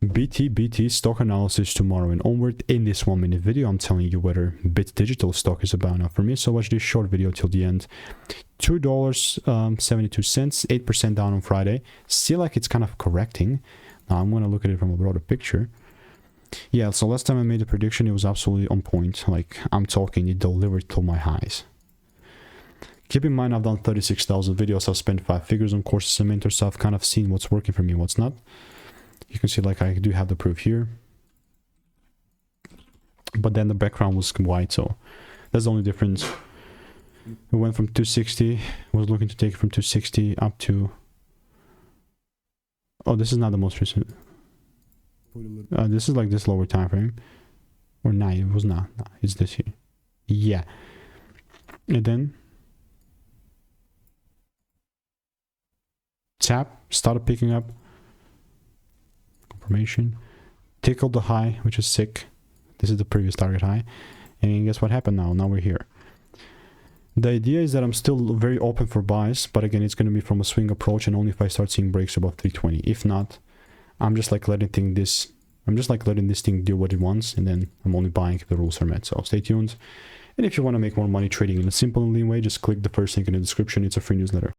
BTBT stock analysis tomorrow and onward. In this 1 minute video, I'm telling you whether Digital stock is a buy now for me. So watch this short video till the end. $2.72, 8% down on Friday. Still like it's kind of correcting. Now I'm going to look at it from a broader picture. Yeah, so last time I made a prediction, it was absolutely on point. Like I'm talking, it delivered till my highs. Keep in mind, I've done 36,000 videos. I've spent 5 figures on courses and mentors, so I've kind of seen what's working for me and what's not. You can see like I do have the proof here. But then the background was white, so that's the only difference. It went from 260, was looking to take it from 260 up to... Oh, this is not the most recent. This is like this lower time frame. Or nah, it was not. Nah, it's this here. Yeah. And then... tap, started picking up. Confirmation. Tickled the high, which is sick. This is the previous target high. And guess what happened now? Now we're here. The idea is that I'm still very open for buys, but again, it's going to be from a swing approach and only if I start seeing breaks above 320. If not, I'm just like letting this thing do what it wants, and then I'm only buying if the rules are met. So stay tuned. And if you want to make more money trading in a simple and lean way, just click the first link in the description. It's a free newsletter.